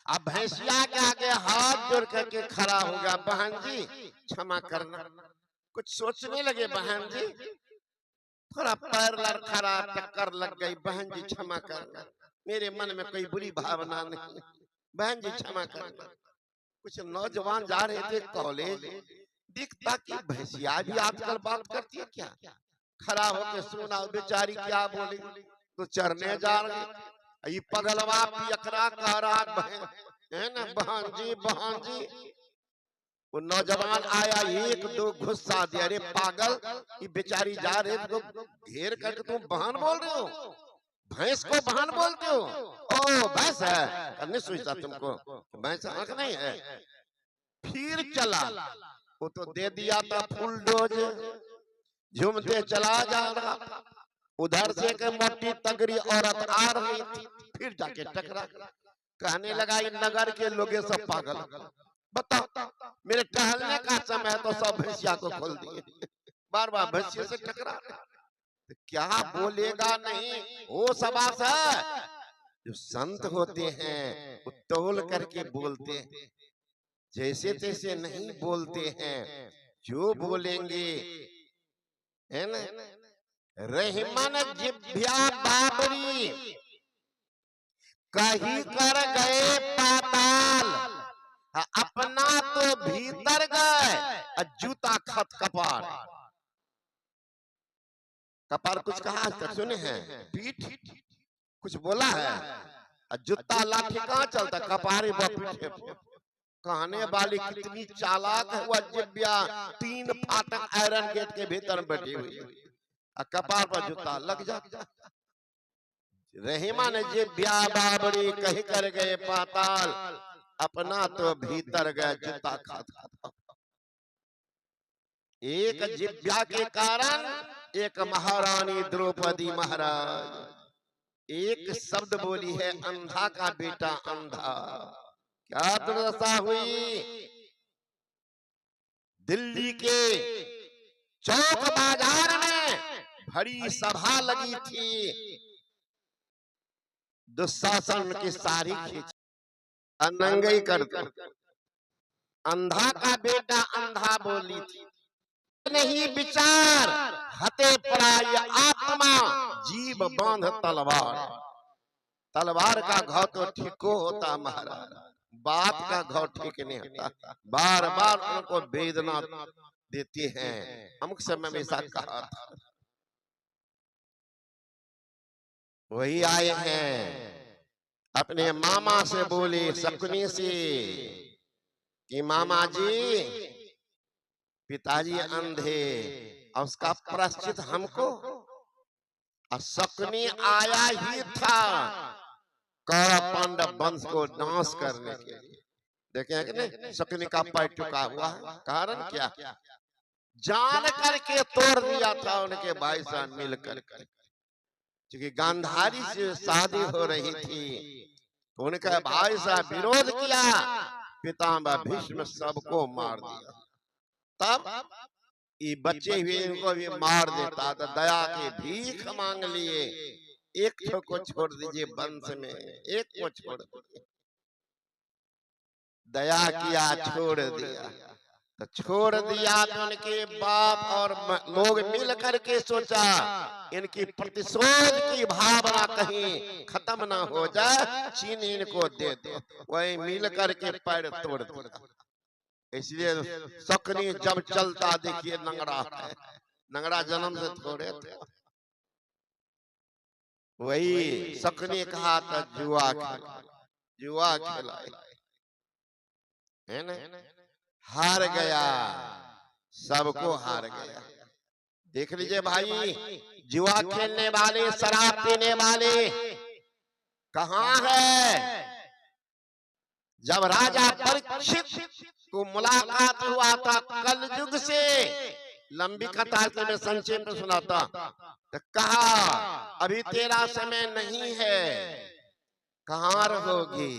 अब भैंसिया के आगे हाथ जोड़ करके खड़ा हो गया, बहन जी क्षमा करना। कुछ सोचने लगे बहन जी, थोड़ा पैर लड़खड़ा, टक्कर लग गई, बहन जी क्षमा करना, मेरे मन में कोई बुरी भावना नहीं, बहन जी क्षमा करना। कुछ नौजवान जा रहे थे कॉलेज, दिखता कि भैंसिया भी आजकल बात करती है क्या, खड़ा होकर सुना बेचारी क्या बोली, तो चरने जा रहे, ये पगलवा पियकरा कह रहा है ना बहन जी। वो नौजवान आया, एक दो घुस्सा दिया, अरे पागल, ये बेचारी जा रहे तो घेर करके तुम बहन बोल रहे हो, भैंस को बहन बोलते हो? ओ भैंस है, नहीं सोचता तुमको भैंस आंख नहीं है। फिर चला, वो तो दे दिया था फुल डोज, झूमते चला जा रहा, उधर से एक मोटी तगड़ी औरत आ रही थी, फिर जाके टकरा, कहने लगा इन नगर के लोग सब पागल, बताओ मेरे टहलने का समय है तो सब भैंसिया को खोल दिए, बार बार भैंसिया से टकरा, तो क्या बोलेगा नहीं, वो सबास है। जो संत होते हैं वो तोल करके बोलते हैं, जैसे तैसे नहीं बोलते हैं, जो बोलेंगे है ना। रहमन जिभ्या बाबरी कहीं कर गए पाताल, अपना तो भीतर गए जूता खत कपार। कपार कुछ कहा आज तक सुने हैं, पीठ कुछ बोला है, जूता लाठी कहाँ चलता, कपारे पीठे। कहने वाली कितनी चालाक है वह जिभ्या, 3 फाटक आयरन गेट के भीतर बैठी हुई, कपार पर जूता लग जाता। रहीमा ने जिभ्या बाबरी कहीं कर गए पाताल, अपना तो भीतर गए जूता खाता। एक जिभ्या के कारण एक महारानी द्रौपदी महाराज एक शब्द बोली है, अंधा का बेटा अंधा। क्या दुर्दशा हुई, दिल्ली के चौक बाजार में बड़ी सभा लगी थी, दुशासन की सारी खींच नंगई करता, अंधा का बेटा अंधा बोली थी, नहीं विचार हते पराय आत्मा, जीव बांध तलवार। तलवार का घाव तो ठीको होता महाराज, बात का घाव ठीक नहीं होता, बार बार उनको वेदना देती हैं। अमुक समय में ऐसा कहा था, वही आए हैं अपने मामा से बोले शकुनी से कि मामा जी पिताजी अंधे, और उसका प्रायश्चित हमको। और शकुनी आया ही था कौरव पांडव वंश को नाश करने के लिए। देखे कि नहीं, शकुनी का पैर टुका हुआ है, कारण क्या, जान करके तोड़ दिया था उनके भाई साहब मिलकर, क्योंकि गांधारी से शादी हो रही थी, तो उनके भाई साहब विरोध किया, पितामह भीष्म सबको मार दिया। तब ये बच्चे हुए इनको भी मार देता, तो दया की भीख मांग लिए, एक को छोड़ दीजिए वंश में, एक को छोड़ दीजिए। दया किया, छोड़ दिया, तो छोड़ दिया तो उनके बाप और लोग मिल करके सोचा इनकी प्रतिशोध की भावना कहीं खत्म ना हो जाए, चीन इनको दे दो, वही मिल करके पैर तोड़ दिया। इसलिए शकुनी जब चलता देखिए नंगड़ा है, नंगड़ा जन्म से थोड़े थे। वही शकुनी कहा था जुआ खेला, जुआ खेला है ना, हार गया, सबको हार गया। देख लीजिए भाई, जुआ खेलने वाले, शराब पीने वाले कहाँ है। जब राजा परीक्षित को मुलाकात हुआ था कलयुग से, लंबी कथा में संक्षेप में सुनाता, तो कहा अभी तेरा समय नहीं है, कहाँ रहोगी,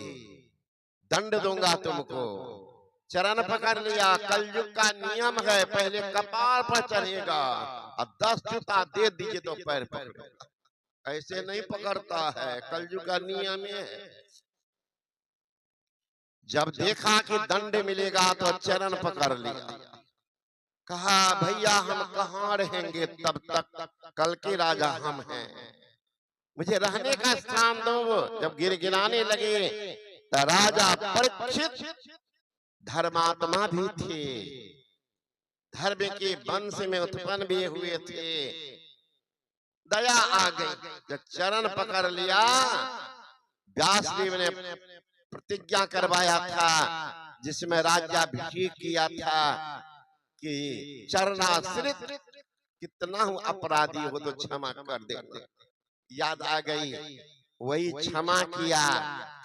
दंड दूंगा तुमको। चरण पकड़ लिया, कलयुग का नियम है, पहले कपार पर चढ़ेगा और 10 जूता दे दीजिए तो पैर पकड़ेगा, ऐसे नहीं पकड़ता है, कलयुग का नियम है। जब देखा कि दंड मिलेगा तो चरण पकड़ लिया, कहा भैया हम कहाँ रहेंगे तब तक, कल के राजा हम हैं, मुझे रहने का स्थान दो। जब गिड़गिड़ाने लगे तो राजा परीक्षित धर्मात्मा भी थे, धर्म के वंश में उत्पन्न भी हुए थे, दया आ गई। जब चरण पकड़ लिया, व्यासदेव ने प्रतिज्ञा करवाया था जिसमें राज्याभिषेक किया था कि चरणाश्रित कितना हूं अपराधी हो तो क्षमा कर देंगे। याद आ गई, वही क्षमा किया,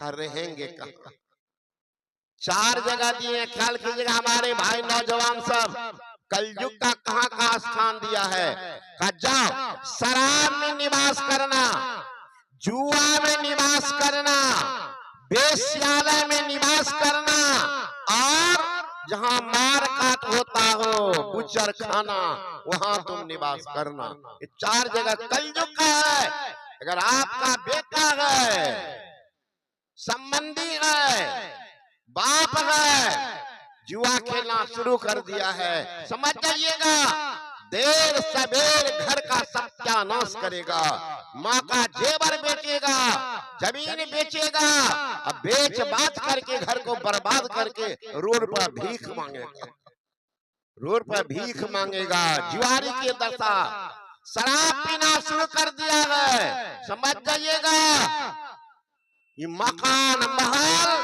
कर रहेंगे कहाँ। 4 जगह दिए, ख्याल कीजिएगा हमारे भाई नौजवान सब, कलयुग का कहाँ कहाँ स्थान दिया है। जाओ शराब में निवास करना, जुआ में निवास करना, वेश्यालय में निवास करना, और जहाँ मार काट होता हो बुचर खाना वहां तुम निवास करना। ये 4 जगह कलयुग का है। अगर आपका बेटा है, संबंधी है, बाप है, जुआ खेलना शुरू कर दिया है, समझ जाइएगा देर सबेर घर का सत्यानाश करेगा। माँ का जेवर बेचेगा, जमीन बेचेगा, अब बेच बाच करके घर को बर्बाद करके रोड पर भीख मांगेगा, रोड पर भीख मांगेगा। जुआरी की दशा, शराब पीना शुरू कर दिया है, समझ जाइएगा। ये मकान महल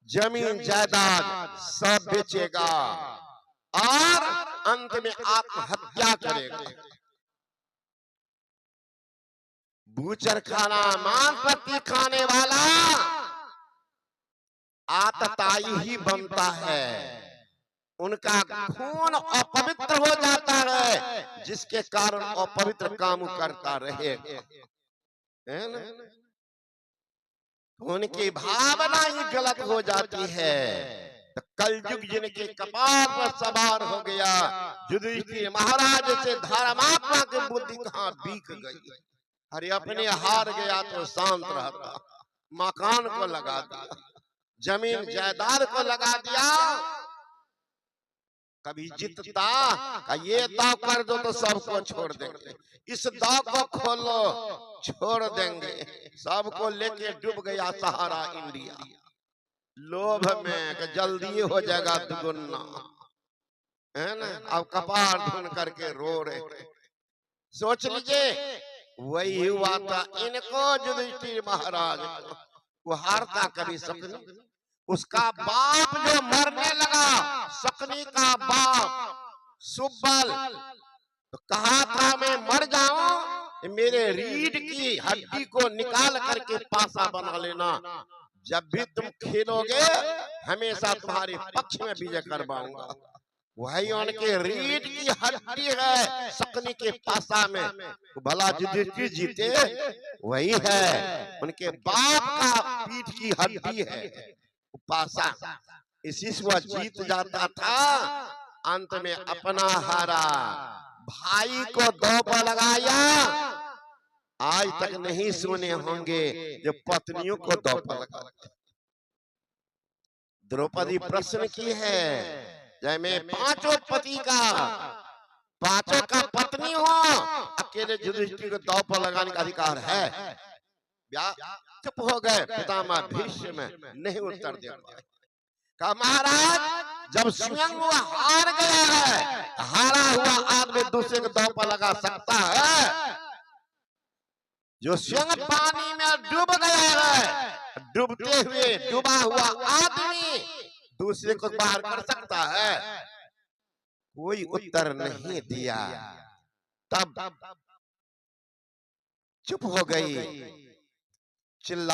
जमीन जायदाद सब बेचेगा और अंत में आत्महत्या करेगा। बूचर खाना, मांस पत्ती खाने वाला आतताई ही बनता है, उनका खून अपवित्र हो जाता है, जिसके कारण अपवित्र काम करता रहेगा, है ना? उनकी भावना ही गलत हो जाती है। तो कलयुग जिनके कपाल पर सवार हो गया, युधिष्ठिर महाराज से धर्मात्मा की बुद्धि कहाँ बीक गई। अरे अपने हार गया तो शांत रहता, मकान को लगा दिया, जमीन जायदाद को लगा दिया। कभी जीतता, ये दाव कर दो तो सबको छोड़ देंगे, इस दाव को खोलो छोड़ देंगे, सबको लेके डूब गया सहारा इंडिया। लोभ में कि जल्दी हो जाएगा दुगुना, है ना? अब कपार धुन करके रो रहे। सोच लीजिए वही हुआ था इनको, युधिष्ठिर महाराज को। वो हारता कभी शकुनी, उसका बाप जो मरने लगा, शकुनी का बाप सुब्बल, तो कहा था मैं मर जाऊं, मेरे रीढ़ की हड्डी को निकाल करके पासा बना लेना, जब भी तुम खेलोगे हमेशा तुम्हारे पक्ष में विजय करवाऊंगा। वही उनके रीढ़ की हड्डी है शकुनी के पासा में, तो भला युधिष्ठिर जीते वही है, उनके बाप का पीठ की हड्डी है पासा, इसी से वह जीत जाता था। अंत में अपना हारा, भाई को दो पर लगाया। आज तक नहीं सुने होंगे जो पत्नियों को दो पर लगाते। द्रौपदी प्रश्न की है, जय मैं पांचों पति का, पांचों का पत्नी हो, अकेले युधिष्ठिर को दो पर लगाने का अधिकार है? चुप हो गए पितामह भीष्म, नहीं उत्तर दे पाए। कहा महाराज जब स्वयं वो हार गया है, हारा हुआ आदमी दूसरे को दो पर लगा सकता है? जो स्वयं पानी में डूब गया है, डूबते हुए डूबा हुआ आदमी दूसरे को बाहर कर सकता है? कोई उत्तर नहीं दिया। तब चुप हो गई, चिल्ला